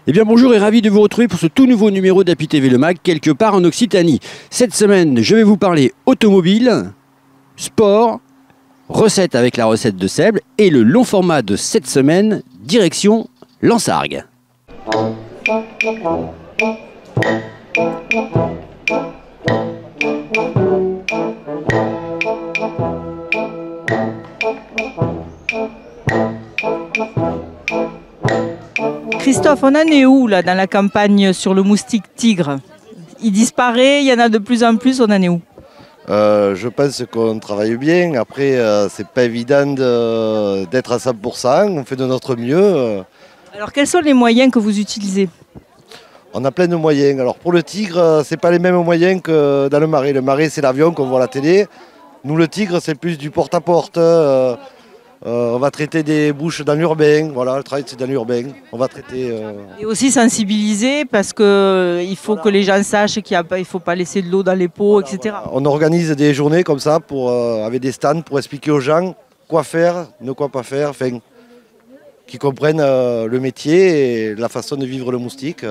Eh bien bonjour et ravi de vous retrouver pour ce tout nouveau numéro d'Happy TV Le Mag, quelque part en Occitanie. Cette semaine, je vais vous parler automobile, sport, recettes avec la recette de Seb et le long format de cette semaine, direction Lansargues. Christophe, on en est où là dans la campagne sur le moustique tigre? Il disparaît, il y en a de plus en plus, on en est où? Je pense qu'on travaille bien. Après, c'est pas évident d'être à 100%. On fait de notre mieux. Alors quels sont les moyens que vous utilisez? On a plein de moyens. Alors pour le tigre, c'est pas les mêmes moyens que dans le marais. Le marais, c'est l'avion qu'on voit à la télé. Nous, le tigre, c'est plus du porte-à-porte. On va traiter des bouches dans l'urbain. Voilà, le travail, c'est dans l'urbain. On va traiter. Et aussi sensibiliser parce qu'il faut que les gens sachent qu'il ne faut pas laisser de l'eau dans les pots, etc. On organise des journées comme ça avec des stands pour expliquer aux gens quoi faire, ne quoi pas faire, enfin, qu'ils comprennent le métier et la façon de vivre le moustique.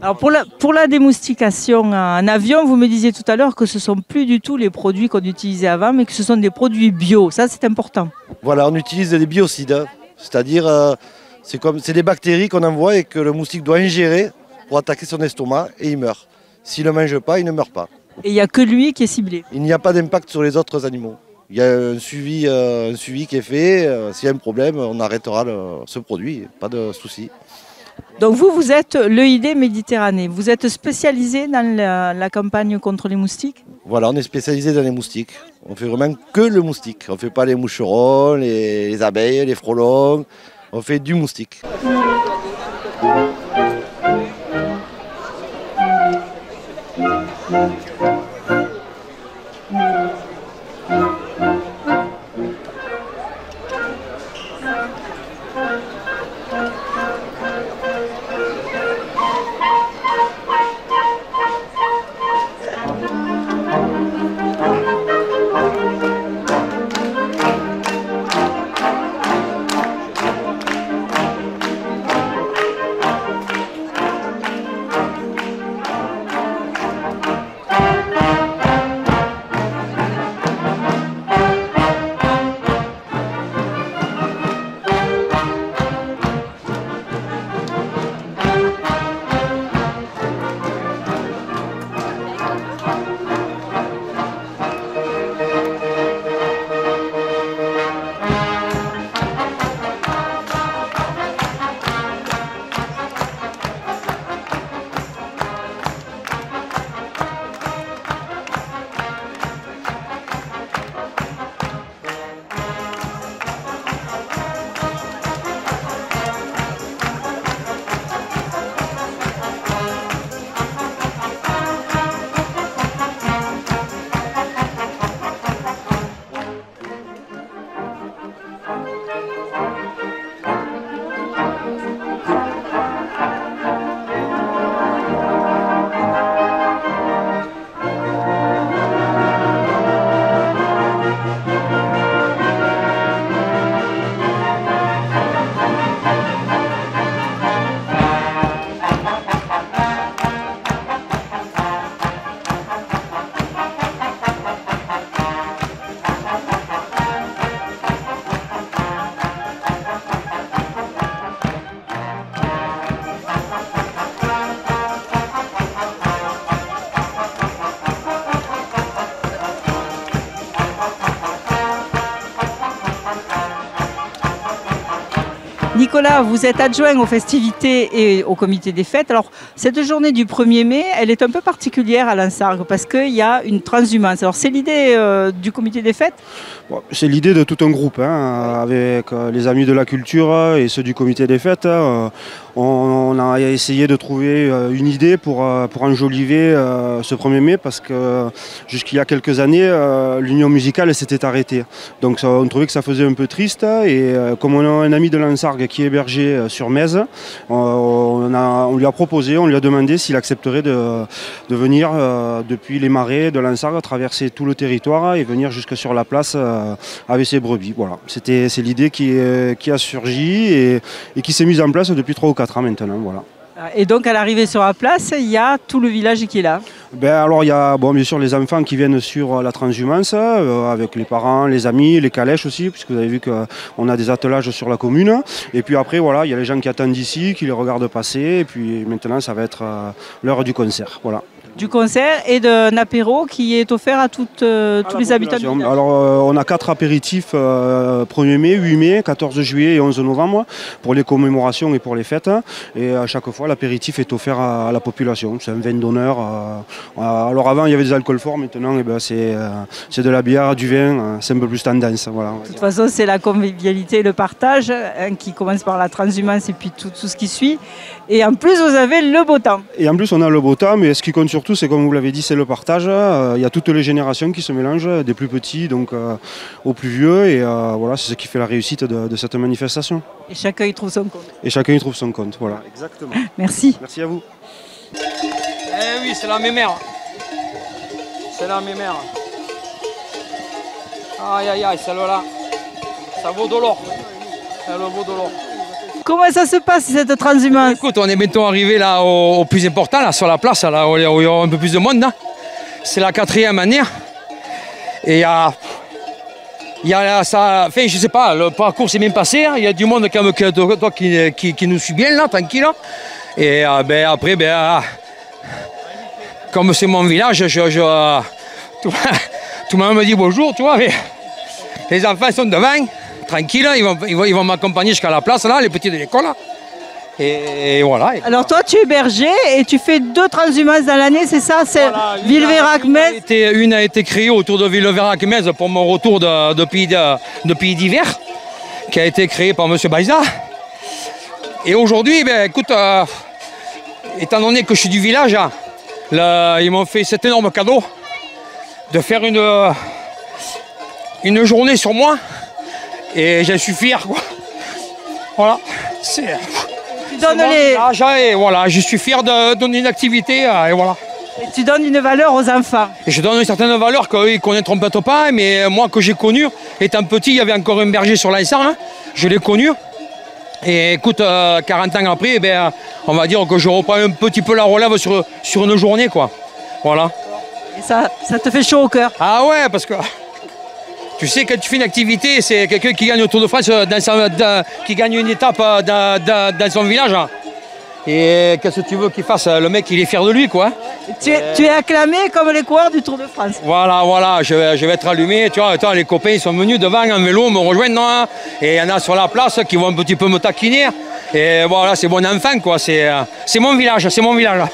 Alors pour la démoustication en avion, vous me disiez tout à l'heure que ce ne sont plus du tout les produits qu'on utilisait avant, mais que ce sont des produits bio. Ça, c'est important. Voilà, on utilise des biocides, c'est-à-dire c'est des bactéries qu'on envoie et que le moustique doit ingérer pour attaquer son estomac et il meurt. S'il ne mange pas, il ne meurt pas. Et il n'y a que lui qui est ciblé. Il n'y a pas d'impact sur les autres animaux. Il y a un suivi qui est fait. S'il y a un problème, on arrêtera ce produit, pas de souci. Donc vous êtes l'EID Méditerranée. Vous êtes spécialisé dans la campagne contre les moustiques? Voilà, on est spécialisé dans les moustiques. On fait vraiment que le moustique. On ne fait pas les moucherons, les abeilles, les frelons. On fait du moustique. Nicolas, vous êtes adjoint aux festivités et au comité des fêtes. Alors, cette journée du 1er mai, elle est un peu particulière à Lansargues parce qu'il y a une transhumance. Alors, c'est l'idée du comité des fêtes? Bon, c'est l'idée de tout un groupe, avec les amis de la culture et ceux du comité des fêtes. On a essayé de trouver une idée pour enjoliver ce 1er mai parce que jusqu'il y a quelques années, l'union musicale s'était arrêtée. Donc on trouvait que ça faisait un peu triste et comme on a un ami de Lansargues qui est hébergé sur Metz. On lui a proposé, on lui a demandé s'il accepterait de venir depuis les marais de Lansargues, traverser tout le territoire et venir jusque sur la place avec ses brebis. Voilà. C'est l'idée qui a surgi et qui s'est mise en place depuis 3 ou 4 ans maintenant. Voilà. Et donc à l'arrivée sur la place, il y a tout le village qui est là. Alors il y a bien sûr les enfants qui viennent sur la transhumance avec les parents, les amis, les calèches aussi, puisque vous avez vu qu'on a des attelages sur la commune. Et puis après voilà, il y a les gens qui attendent ici, qui les regardent passer. Et puis maintenant ça va être l'heure du concert. Voilà. Du concert et d'un apéro qui est offert à tous les habitants du village. Alors on a 4 apéritifs 1er mai, 8 mai, 14 juillet et 11 novembre pour les commémorations et pour les fêtes. Et à chaque fois l'apéritif est offert à la population. C'est un vin d'honneur. Alors avant il y avait des alcools forts, maintenant c'est de la bière, du vin, c'est un peu plus tendance. Voilà, de toute façon c'est la convivialité et le partage qui commence par la transhumance et puis tout ce qui suit. Et en plus vous avez le beau temps. Et en plus on a le beau temps, mais ce qui compte surtout c'est, comme vous l'avez dit, c'est le partage. Il y a toutes les générations qui se mélangent, des plus petits donc aux plus vieux, et voilà, c'est ce qui fait la réussite de cette manifestation. Et chacun y trouve son compte. Et chacun y trouve son compte, voilà. Exactement. Merci. Merci à vous. Eh oui, c'est la mémère. C'est la mémère. Aïe aïe aïe, celle-là, ça vaut de l'or. Elle vaut de l'or. Comment ça se passe cette transhumance? Écoute, on est bientôt arrivé là au plus important, là sur la place, là où il y a un peu plus de monde. C'est la 4e année. Et il y a ça, enfin je sais pas, le parcours s'est bien passé. Il y a du monde qui nous suit bien là, tranquille. Et après, comme c'est mon village, tout le monde me dit bonjour, tu vois. Les enfants sont devant. Tranquille, ils vont m'accompagner jusqu'à la place, là, les petits de l'école. Et voilà. Alors toi, tu es berger et tu fais 2 transhumances dans l'année, c'est ça? C'est voilà, Villeveyrac-Metz. Une a été créée autour de Villeveyrac-Metz pour mon retour de pays d'hiver, qui a été créée par M. Baïza. Et aujourd'hui, écoute, étant donné que je suis du village, là, ils m'ont fait cet énorme cadeau de faire une journée sur moi. Et j'en suis fier, quoi. Voilà. Tu donnes et voilà, je suis fier de donner une activité, et voilà. Et tu donnes une valeur aux enfants. Et je donne une certaine valeur qu'ils ne connaîtront peut-être pas, mais moi que j'ai connu, étant petit, il y avait encore un berger sur Lansargues, hein, je l'ai connu. Et écoute, 40 ans après, on va dire que je reprends un petit peu la relève sur une journée, quoi. Voilà. Et ça te fait chaud au cœur. Ah ouais, parce que... Tu sais, quand tu fais une activité, c'est quelqu'un qui gagne le Tour de France, qui gagne une étape dans son village. Et qu'est-ce que tu veux qu'il fasse? Le mec, il est fier de lui, quoi. Tu es acclamé comme les coureurs du Tour de France. Voilà, je vais être allumé. Tu vois, attends, les copains, ils sont venus devant en vélo, me rejoindre. Hein, et il y en a sur la place qui vont un petit peu me taquiner. Et voilà, c'est bon enfant, quoi. C'est mon village, c'est mon village.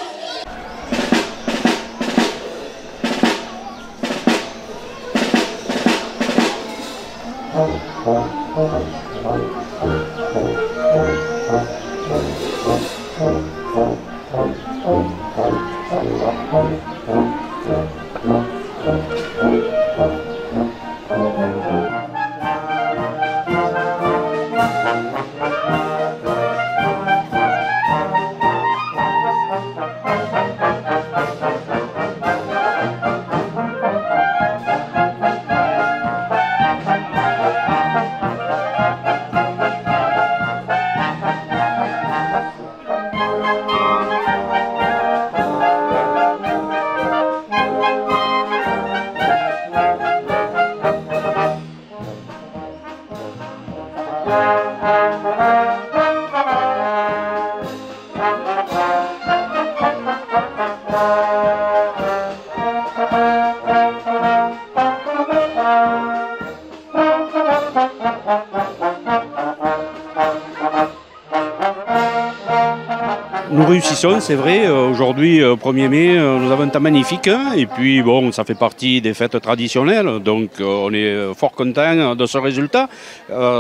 Nous réussissons, c'est vrai. Aujourd'hui, 1er mai, nous avons un temps magnifique. Et puis, bon, ça fait partie des fêtes traditionnelles. Donc, on est fort content de ce résultat.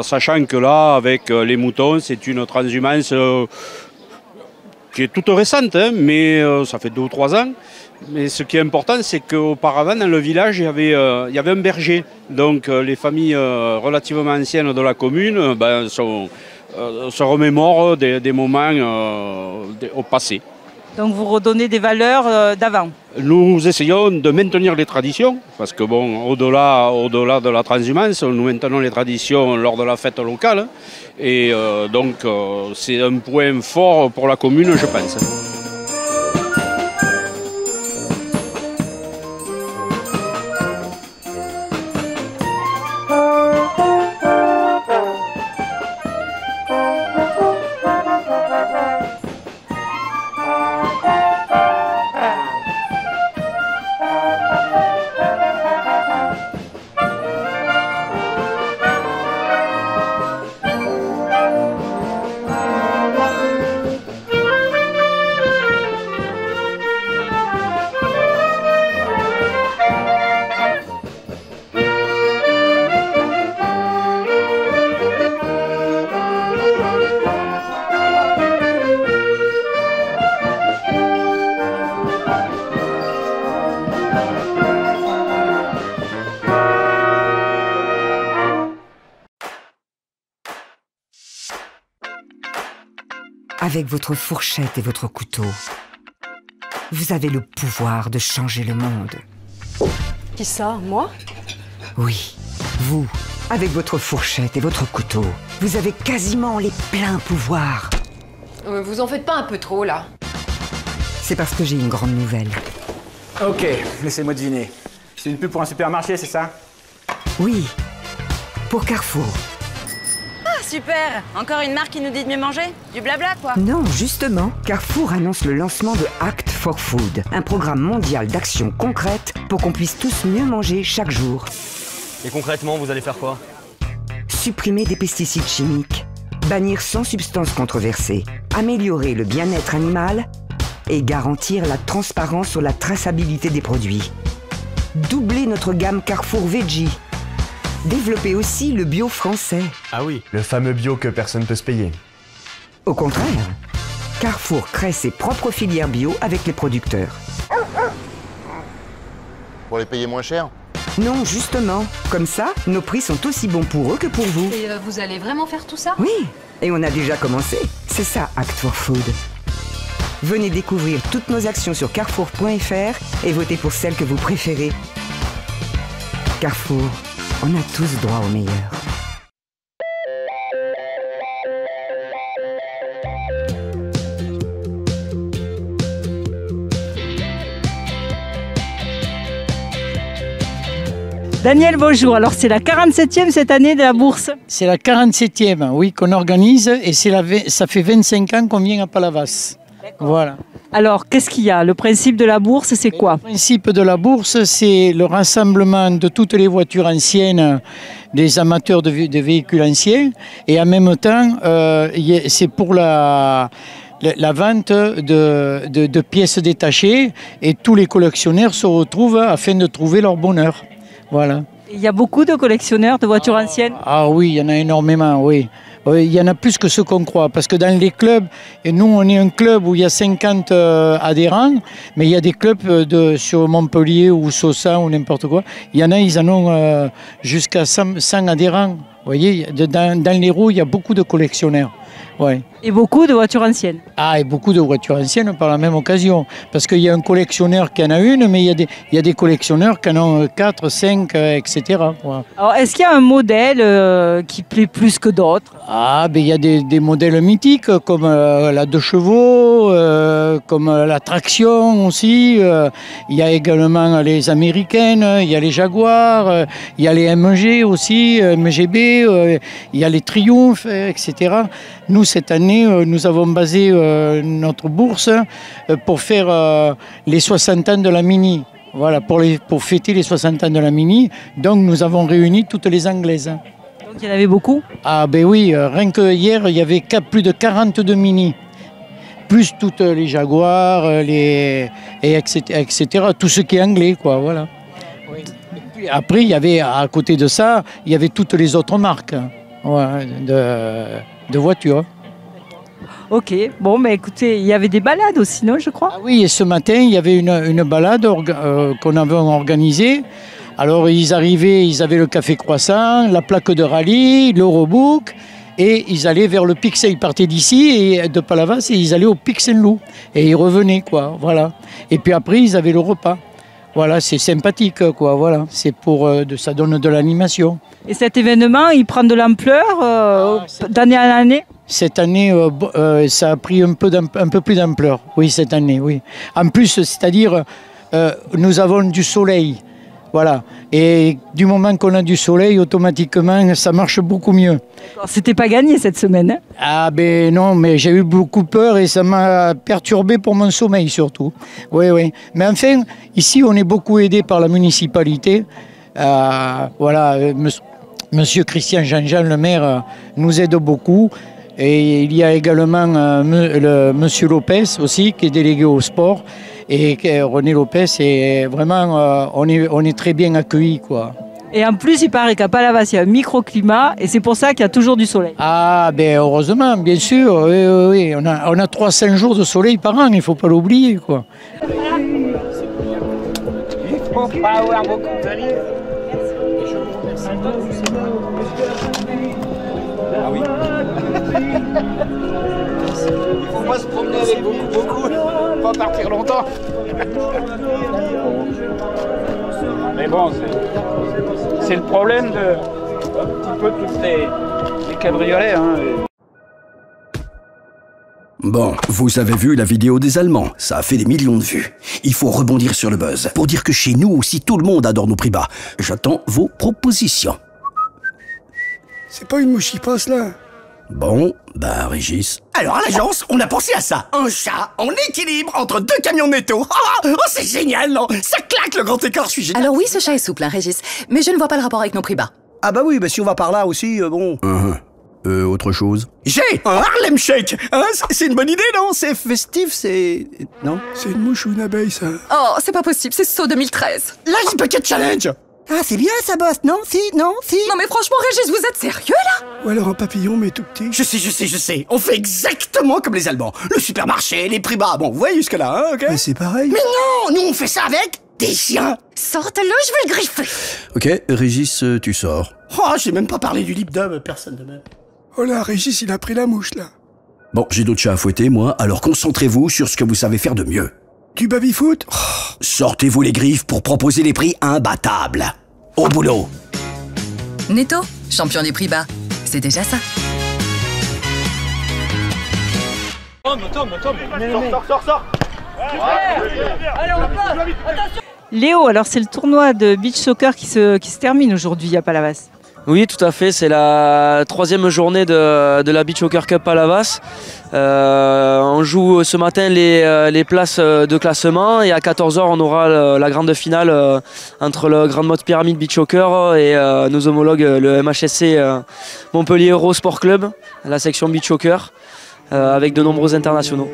Sachant que là, avec les moutons, c'est une transhumance qui est toute récente, hein, mais ça fait 2 ou 3 ans. Mais ce qui est important, c'est qu'auparavant, dans le village, il y avait un berger. Donc, les familles relativement anciennes de la commune sont se remémore des moments au passé. Donc vous redonnez des valeurs d'avant. Nous essayons de maintenir les traditions, parce que bon, au-delà de la transhumance, nous maintenons les traditions lors de la fête locale. Et donc c'est un point fort pour la commune, je pense. Avec votre fourchette et votre couteau, vous avez le pouvoir de changer le monde. Qui ça, moi? Oui, vous, avec votre fourchette et votre couteau, vous avez quasiment les pleins pouvoirs. Vous en faites pas un peu trop, là? C'est parce que j'ai une grande nouvelle. Ok, laissez-moi deviner. C'est une pub pour un supermarché, c'est ça? Oui, pour Carrefour. Ah, super! Encore une marque qui nous dit de mieux manger? Du blabla, quoi. Non, justement, Carrefour annonce le lancement de Act for Food, un programme mondial d'action concrète pour qu'on puisse tous mieux manger chaque jour. Et concrètement, vous allez faire quoi? Supprimer des pesticides chimiques, bannir 100 substances controversées, améliorer le bien-être animal et garantir la transparence sur la traçabilité des produits. Doubler notre gamme Carrefour Veggie. Développer aussi le bio français. Ah oui, le fameux bio que personne ne peut se payer. Au contraire, Carrefour crée ses propres filières bio avec les producteurs. Pour les payer moins cher? Non, justement. Comme ça, nos prix sont aussi bons pour eux que pour vous. Et vous allez vraiment faire tout ça? Oui, et on a déjà commencé. C'est ça, Act for Food. Venez découvrir toutes nos actions sur carrefour.fr et votez pour celle que vous préférez. Carrefour, on a tous droit au meilleur. Daniel, bonjour. Alors, c'est la 47e cette année de la bourse. C'est la 47e, oui, qu'on organise et ça fait 25 ans qu'on vient à Palavas. Voilà. Alors, qu'est-ce qu'il y a? Le principe de la bourse, c'est quoi? Le principe de la bourse, c'est le rassemblement de toutes les voitures anciennes, des amateurs de véhicules anciens, et en même temps, c'est pour la vente de pièces détachées, et tous les collectionneurs se retrouvent afin de trouver leur bonheur. Voilà. Il y a beaucoup de collectionneurs de voitures anciennes? Ah oui, il y en a énormément, oui. Il y en a plus que ce qu'on croit, parce que dans les clubs, et nous on est un club où il y a 50 adhérents, mais il y a des clubs sur Montpellier ou Sosa ou n'importe quoi, il y en a, ils en ont jusqu'à 100 adhérents. Vous voyez, dans l'Hérault, il y a beaucoup de collectionneurs. Ouais. Et beaucoup de voitures anciennes? Ah, et beaucoup de voitures anciennes par la même occasion. Parce qu'il y a un collectionneur qui en a une, mais il y a des collectionneurs qui en ont 4, 5, etc. Ouais. Alors, est-ce qu'il y a un modèle qui plaît plus que d'autres? Ah, ben il y a des modèles mythiques comme la 2 chevaux, comme la traction aussi. Il y a également les américaines, il y a les Jaguars, il y a les MG aussi, MGB, il y a les Triumph, etc. Nous, cette année, nous avons basé notre bourse pour faire les 60 ans de la Mini. Voilà, pour fêter les 60 ans de la Mini. Donc, nous avons réuni toutes les Anglaises. Donc, il y en avait beaucoup? Ah ben oui, rien que hier, il y avait plus de 42 Mini. Plus toutes les Jaguars, etc. Tout ce qui est anglais, quoi, voilà. Oui. Puis après, il y avait, à côté de ça, il y avait toutes les autres marques de voitures. Ok, bon, mais écoutez, il y avait des balades aussi, non, je crois? Ah oui, et ce matin, il y avait une balade qu'on avait organisée. Alors, ils arrivaient, ils avaient le café croissant, la plaque de rallye, l'Eurobook, et ils allaient vers le Pic, ils partaient d'ici, et de Palavas, et ils allaient au Pic Saint-Loup, et ils revenaient, quoi, voilà. Et puis après, ils avaient le repas. Voilà, c'est sympathique, quoi, voilà. C'est ça donne de l'animation. Et cet événement, il prend de l'ampleur d'année en année? Cette année, ça a pris un peu plus d'ampleur, oui, cette année, oui. En plus, c'est-à-dire, nous avons du soleil, voilà. Et du moment qu'on a du soleil, automatiquement, ça marche beaucoup mieux. C'était pas gagné cette semaine, hein? Ah ben non, mais j'ai eu beaucoup peur et ça m'a perturbé pour mon sommeil surtout. Oui, oui. Mais enfin, ici, on est beaucoup aidé par la municipalité. Voilà, Monsieur Christian Jean-Jean, le maire, nous aide beaucoup. Et il y a également Monsieur Lopez aussi, qui est délégué au sport. Et René Lopez, et vraiment, on est très bien accueillis, quoi. Et en plus, il paraît qu'à Palavas, il y a un microclimat, et c'est pour ça qu'il y a toujours du soleil. Ah, ben heureusement, bien sûr, oui, oui, oui. On a 3-5 jours de soleil par an, il ne faut pas l'oublier, quoi. Il faut pas avoir beaucoup de Ah oui. Il faut pas se promener avec beaucoup, pas partir longtemps. Mais bon, c'est le problème de un petit peu toutes les cabriolets. Hein. Bon, vous avez vu la vidéo des Allemands, ça a fait des millions de vues. Il faut rebondir sur le buzz, pour dire que chez nous aussi tout le monde adore nos prix bas. J'attends vos propositions. C'est pas une mouche qui passe là. Bon, bah Régis. Alors à l'agence, on a pensé à ça. Un chat en équilibre entre 2 camions de métaux. Oh, c'est génial, non? Ça claque le grand écart, je suis génial. Alors oui, ce chat est souple, hein, Régis. Mais je ne vois pas le rapport avec nos prix bas. Ah bah oui, bah si on va par là aussi, bon... autre chose? J'ai un Harlem Shake, hein, c'est une bonne idée, non? C'est festif, c'est... Non? C'est une mouche ou une abeille, ça? Oh, c'est pas possible, c'est saut 2013. L'ice Bucket Challenge! Ah, c'est bien ça, boss, non? Si, non, si? Non mais franchement, Régis, vous êtes sérieux, là? Ou alors un papillon, mais tout petit. Je sais. On fait exactement comme les Allemands. Le supermarché, les prix bas. Bon, vous voyez jusque-là, hein, ok? Mais c'est pareil. Mais non! Nous, on fait ça avec des chiens! Sortez-le, je vais le griffer. Ok, Régis, tu sors. Oh, j'ai même pas parlé du lip dub, personne de même. Oh là, Régis, il a pris la mouche, là. Bon, j'ai d'autres chats à fouetter, moi, alors concentrez-vous sur ce que vous savez faire de mieux. Du baby-foot? Sortez-vous les griffes pour proposer des prix imbattables. Au boulot. Netto, champion des prix bas. C'est déjà ça. Tom, sors. Allez, on passe. Attention. Léo, alors c'est le tournoi de beach soccer qui se termine aujourd'hui à Palavas. Oui, tout à fait. C'est la 3e journée de la Beach Soccer Cup Palavas. On joue ce matin les places de classement et à 14h on aura la grande finale entre le Grande Motte Pyramide Beach Soccer et nos homologues le MHSC Montpellier Euro Sport Club, la section Beach Soccer, avec de nombreux internationaux.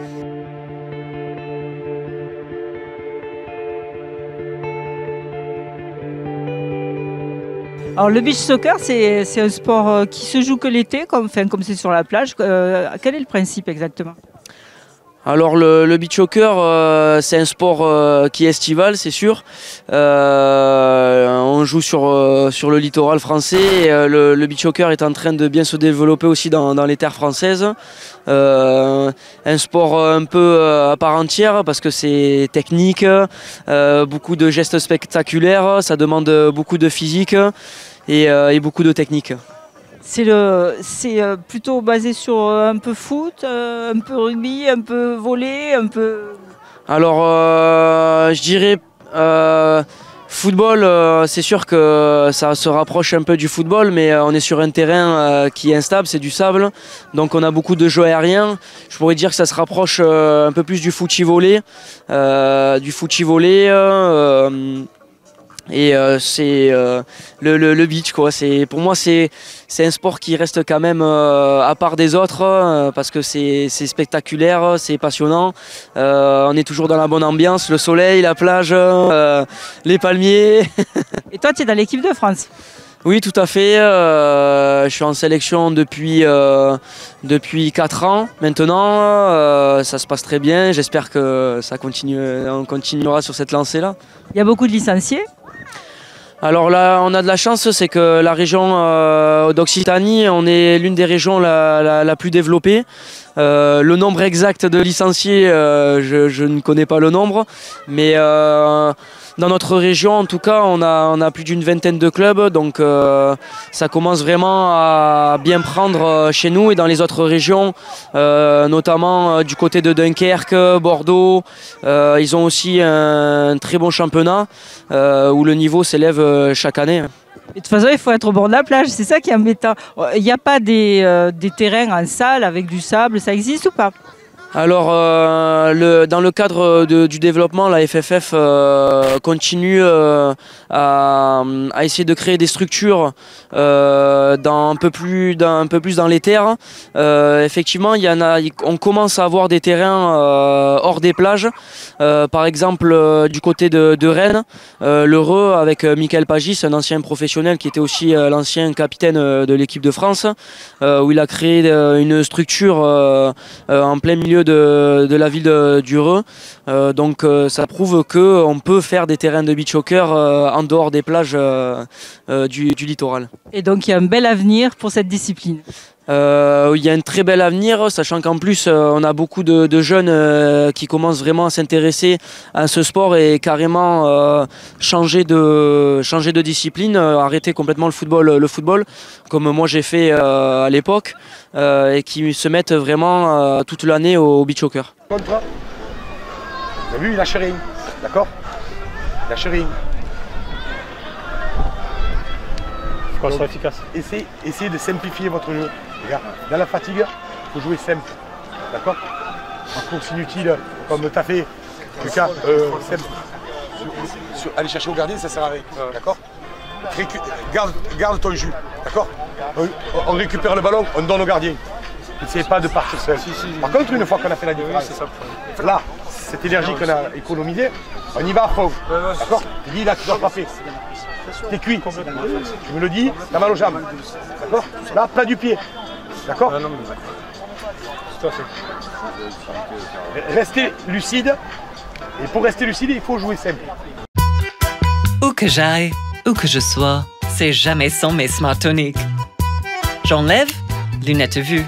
Alors le beach soccer, c'est un sport qui se joue que l'été, comme c'est sur la plage. Quel est le principe exactement? Alors le beach soccer, c'est un sport qui est estival, c'est sûr. On joue sur le littoral français. Et, le beach soccer est en train de bien se développer aussi dans les terres françaises. Un sport un peu à part entière parce que c'est technique, beaucoup de gestes spectaculaires, ça demande beaucoup de physique et beaucoup de technique. C'est plutôt basé sur un peu foot, un peu rugby, un peu volley, un peu... Alors je dirais football, c'est sûr que ça se rapproche un peu du football, mais on est sur un terrain qui est instable, c'est du sable, donc on a beaucoup de jeux aériens. Je pourrais dire que ça se rapproche un peu plus du footy-volley, et c'est le beach, quoi. Pour moi c'est un sport qui reste quand même à part des autres parce que c'est spectaculaire, c'est passionnant. On est toujours dans la bonne ambiance, le soleil, la plage, les palmiers. Et toi tu es dans l'équipe de France? Oui, tout à fait. Je suis en sélection depuis 4 ans maintenant. Ça se passe très bien. J'espère que on continuera sur cette lancée-là. Il y a beaucoup de licenciés? Alors là, on a de la chance, c'est que la région d'Occitanie, on est l'une des régions la plus développée. Le nombre exact de licenciés, je ne connais pas le nombre, mais dans notre région, en tout cas, on a plus d'une vingtaine de clubs, donc ça commence vraiment à bien prendre chez nous et dans les autres régions, notamment du côté de Dunkerque, Bordeaux. Ils ont aussi un très bon championnat où le niveau s'élève chaque année. Et de toute façon, il faut être au bord de la plage, c'est ça qui est embêtant. Il n'y a pas des terrains en salle avec du sable, ça existe ou pas? Alors, dans le cadre du développement, la FFF continue à essayer de créer des structures un peu plus dans les terres. Effectivement, on commence à avoir des terrains hors des plages. Par exemple, du côté de Rennes, l'Heureux avec Michael Pagis, un ancien professionnel qui était aussi l'ancien capitaine de l'équipe de France, où il a créé une structure en plein milieu de la ville d'Heureux. Donc ça prouve qu'on peut faire des terrains de beach soccer en dehors des plages du littoral. Et donc il y a un bel avenir pour cette discipline. Il y a un très bel avenir, sachant qu'en plus on a beaucoup de jeunes qui commencent vraiment à s'intéresser à ce sport et carrément changer de discipline, arrêter complètement le football comme moi j'ai fait à l'époque, et qui se mettent vraiment toute l'année au beach soccer. Contre, vous avez vu, il lâche rien, d'accord? Il lâche rien. Faut qu'on soit efficace. Essayez de simplifier votre jeu. Regarde, dans la fatigue, il faut jouer simple. D'accord? En course inutile, comme tu as fait, Lucas, simple. Aller chercher au gardien, ça sert à rien. D'accord? Garde ton jus. D'accord? On récupère le ballon, on donne au gardien. N'essayez pas de partir seul. Par contre, une fois qu'on a fait la différence, là, cette énergie qu'on a économisée, on y va à fond. D'accord? Tu dis là, tu dois frapper. T'es cuit. Tu me le dis, t'as mal aux jambes. D'accord? Là, plat du pied. D'accord? Restez lucide. Et pour rester lucide, il faut jouer simple. Où que j'aille, où que je sois, c'est jamais sans mes Smart Tonic. J'enlève, lunettes vue.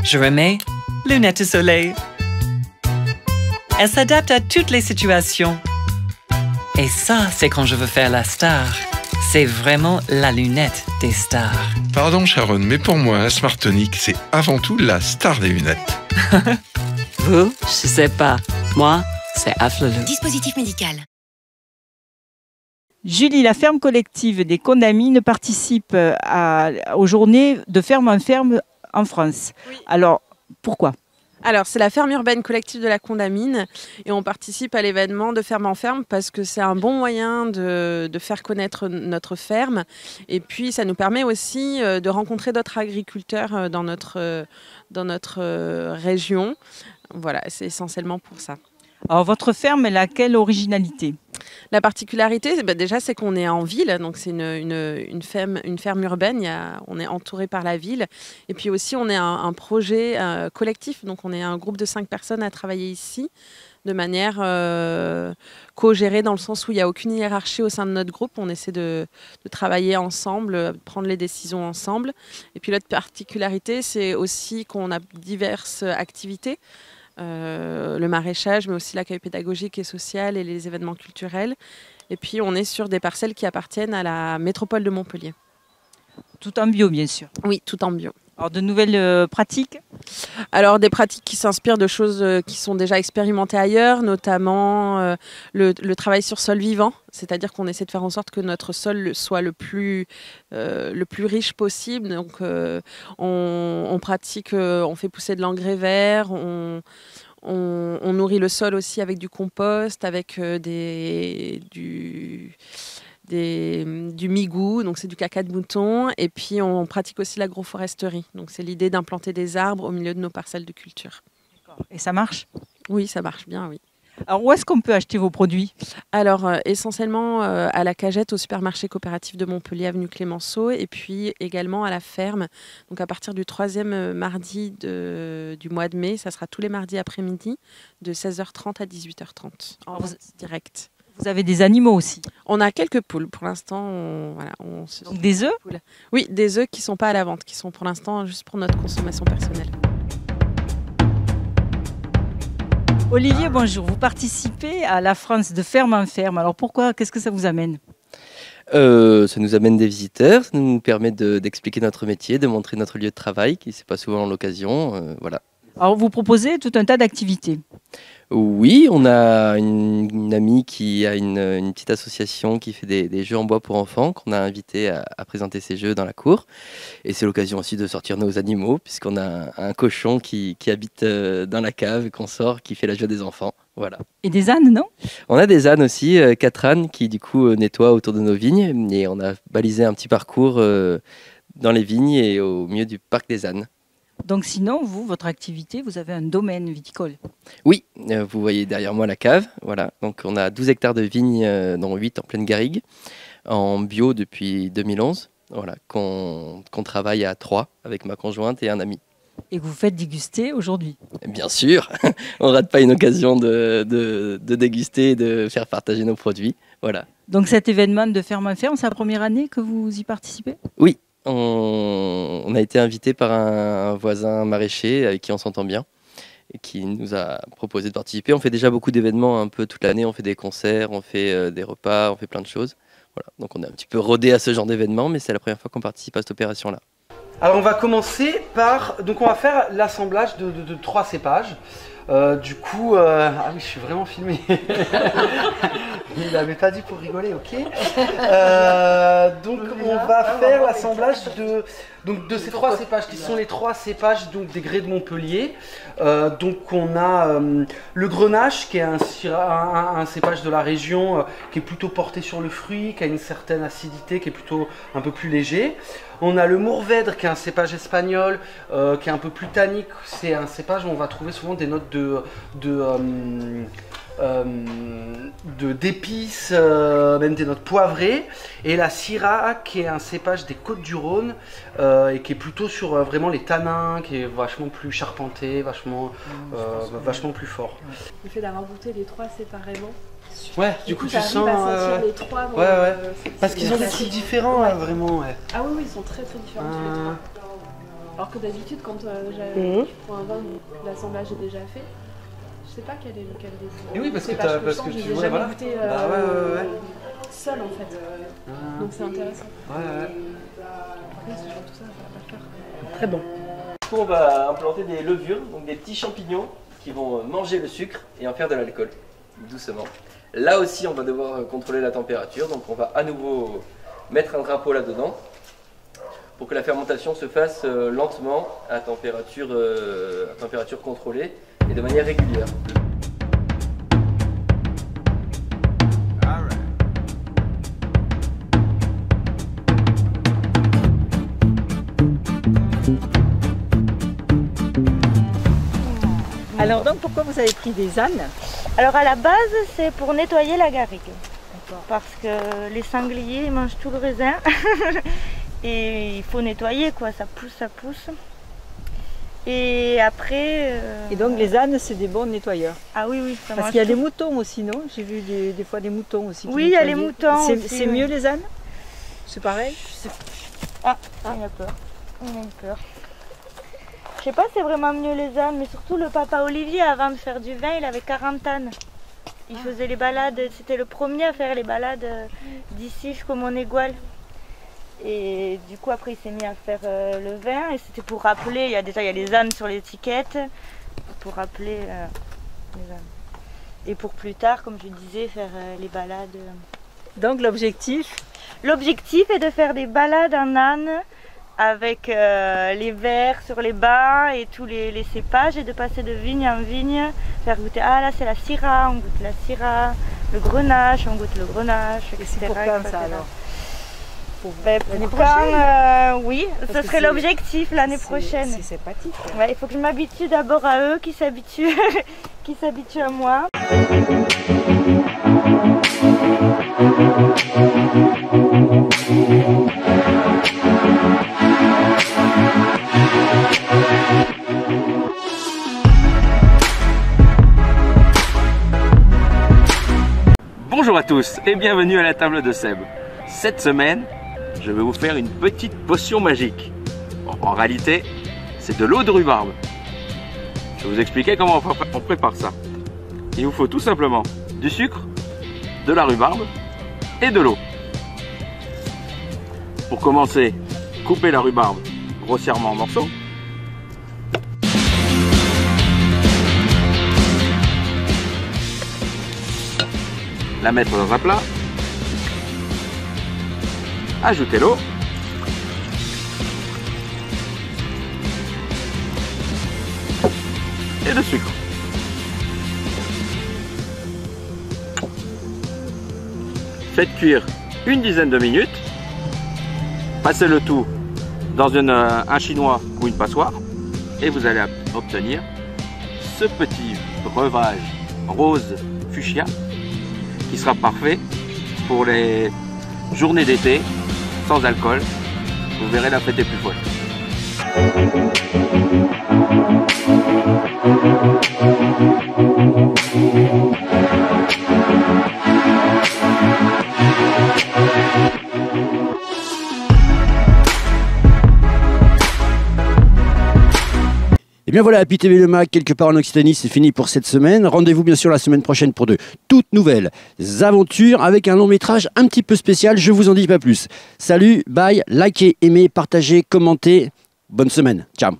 Je remets, lunettes soleil. Elle s'adapte à toutes les situations. Et ça, c'est quand je veux faire la star. C'est vraiment la lunette des stars. Pardon Sharon, mais pour moi, un Smart Tonic, c'est avant tout la star des lunettes. Vous, je sais pas. Moi, c'est Afflelou. Dispositif médical. Julie, la ferme collective des Condamines participe aux journées de ferme en ferme en France. Oui. Alors, pourquoi ? Alors, c'est la ferme urbaine collective de la Condamine et on participe à l'événement de ferme en ferme parce que c'est un bon moyen de faire connaître notre ferme et puis ça nous permet aussi de rencontrer d'autres agriculteurs dans notre région. Voilà, c'est essentiellement pour ça. Alors, votre ferme, elle a quelle originalité ? La particularité, déjà, c'est qu'on est en ville, donc c'est une ferme urbaine, on est entouré par la ville. Et puis aussi, on est un projet collectif, donc on est un groupe de 5 personnes à travailler ici, de manière co-gérée, dans le sens où il n'y a aucune hiérarchie au sein de notre groupe. On essaie de travailler ensemble, prendre les décisions ensemble. Et puis l'autre particularité, c'est aussi qu'on a diverses activités. Le maraîchage, mais aussi l'accueil pédagogique et social et les événements culturels. Et puis, on est sur des parcelles qui appartiennent à la métropole de Montpellier. Tout en bio, bien sûr. Oui, tout en bio. Alors, de nouvelles pratiques ? Alors, des pratiques qui s'inspirent de choses qui sont déjà expérimentées ailleurs, notamment le travail sur sol vivant, c'est-à-dire qu'on essaie de faire en sorte que notre sol soit le plus riche possible. Donc, on pratique, on fait pousser de l'engrais vert, on nourrit le sol aussi avec du compost, avec du migou, donc c'est du caca de mouton, et puis on pratique aussi l'agroforesterie. Donc c'est l'idée d'implanter des arbres au milieu de nos parcelles de culture. Et ça marche ? Oui, ça marche bien, oui. Alors où est-ce qu'on peut acheter vos produits ? Alors essentiellement à la Cagette, au supermarché coopératif de Montpellier, avenue Clémenceau, et puis également à la ferme. Donc à partir du 3e mardi du mois de mai, ça sera tous les mardis après-midi, de 16h30 à 18h30, en direct. Vous avez des animaux aussi ? On a quelques poules pour l'instant. Donc des œufs? Oui, des œufs qui ne sont pas à la vente, qui sont pour l'instant juste pour notre consommation personnelle. Olivier, bonjour. Vous participez à la France de ferme en ferme. Alors pourquoi? Qu'est-ce que ça vous amène? Ça nous amène des visiteurs, ça nous permet d'expliquer notre métier, de montrer notre lieu de travail, qui n'est pas souvent l'occasion. Voilà. Alors vous proposez tout un tas d'activités. Oui, on a une amie qui a une petite association qui fait des jeux en bois pour enfants, qu'on a invité à présenter ses jeux dans la cour. Et c'est l'occasion aussi de sortir nos animaux, puisqu'on a un cochon qui habite dans la cave et qu'on sort, qui fait la joie des enfants. Voilà. Et des ânes, non? On a des ânes aussi, 4 ânes qui du coup nettoient autour de nos vignes. Et on a balisé un petit parcours dans les vignes et au milieu du parc des ânes. Donc sinon, vous, votre activité, vous avez un domaine viticole? Oui, vous voyez derrière moi la cave. Voilà. Donc on a 12 hectares de vignes, dont 8 en pleine garrigue, en bio depuis 2011. Voilà, qu'on travaille à 3 avec ma conjointe et un ami. Et que vous faites déguster aujourd'hui? Bien sûr, on ne rate pas une occasion de déguster et de faire partager nos produits. Voilà. Donc cet événement de ferme en ferme, c'est la première année que vous y participez? Oui, on a été invité par un voisin maraîcher avec qui on s'entend bien et qui nous a proposé de participer. On fait déjà beaucoup d'événements un peu toute l'année, on fait des concerts, on fait des repas, on fait plein de choses. Voilà. Donc on est un petit peu rodé à ce genre d'événement, mais c'est la première fois qu'on participe à cette opération-là. Alors on va commencer par, donc on va faire l'assemblage de 3 cépages. Du coup, ah oui, je suis vraiment filmé. Il n'avait pas dit pour rigoler, ok. Donc on va faire l'assemblage de ces 3 cépages qui sont les 3 cépages donc, des grès de Montpellier. Donc on a le Grenache qui est un cépage de la région qui est plutôt porté sur le fruit, qui a une certaine acidité, qui est plutôt un peu plus léger. On a le Mourvèdre qui est un cépage espagnol qui est un peu plus tannique. C'est un cépage où on va trouver souvent des notes d'épices, même des notes poivrées. Et la Syrah qui est un cépage des Côtes-du-Rhône et qui est plutôt sur vraiment les tanins, qui est vachement plus charpenté, vachement plus fort. Le fait d'avoir goûté les 3 séparément. Ouais, du coup tu sens. Les 3 dans parce qu'ils ont des trucs différents, vraiment. Ouais. Ah oui, ils sont très très différents tous les 3. Alors que d'habitude, quand je prends un vin, l'assemblage est déjà fait. Je sais pas quel est lequel des. Et oui, parce que tu vois, voilà. Goûté, seul en fait. Donc c'est intéressant. Après, ce genre tout ça va pas le faire. Très bon. Du coup, on va implanter des levures, donc des petits champignons qui vont manger le sucre et en faire de l'alcool, doucement. Là aussi, on va devoir contrôler la température, donc on va à nouveau mettre un drapeau là-dedans pour que la fermentation se fasse lentement à température contrôlée et de manière régulière. Alors donc pourquoi vous avez pris des ânes? Alors à la base c'est pour nettoyer la garrigue. Parce que les sangliers ils mangent tout le raisin. Et il faut nettoyer quoi, ça pousse. Et après... Et donc les ânes c'est des bons nettoyeurs? Ah oui. Parce qu'il y a des moutons aussi, non? J'ai vu des fois des moutons aussi. Oui, il y a les moutons aussi. C'est mieux les ânes? C'est pareil? Ah, il a peur. Il a peur. Je sais pas si c'est vraiment mieux les ânes, mais surtout le papa Olivier, avant de faire du vin, il avait 40 ânes. Il faisait les balades, c'était le premier à faire les balades d'ici jusqu'au Monégoal. Et du coup après il s'est mis à faire le vin et c'était pour rappeler, il y a les ânes sur l'étiquette, pour rappeler les ânes. Et pour plus tard, comme je disais, faire les balades. Donc l'objectif? L'objectif est de faire des balades en âne avec les verres sur les bancs et tous les cépages et de passer de vigne en vigne, faire goûter, ah là c'est la Syrah, on goûte la Syrah, le Grenache, on goûte le Grenache, etc. Et c'est pour quand ça alors? L'année prochaine, oui, ce serait l'objectif l'année prochaine. C'est sympathique. Ouais, il faut que je m'habitue d'abord à eux, qui s'habituent à moi. Bonjour à tous et bienvenue à la table de Seb. Cette semaine, je vais vous faire une petite potion magique. Bon, en réalité, c'est de l'eau de rhubarbe. Je vais vous expliquer comment on prépare ça. Il vous faut tout simplement du sucre, de la rhubarbe et de l'eau. Pour commencer, coupez la rhubarbe grossièrement en morceaux. La mettre dans un plat. Ajoutez l'eau. Et le sucre. Faites cuire une dizaine de minutes. Passez le tout dans un chinois ou une passoire. Et vous allez obtenir ce petit breuvage rose fuchsia qui sera parfait pour les journées d'été sans alcool. Vous verrez, la fête est plus folle. Et bien voilà, Happy TV Le Mag, quelque part en Occitanie, c'est fini pour cette semaine. Rendez-vous bien sûr la semaine prochaine pour de toutes nouvelles aventures avec un long métrage un petit peu spécial, je vous en dis pas plus. Salut, bye, likez, aimez, partagez, commentez. Bonne semaine, ciao.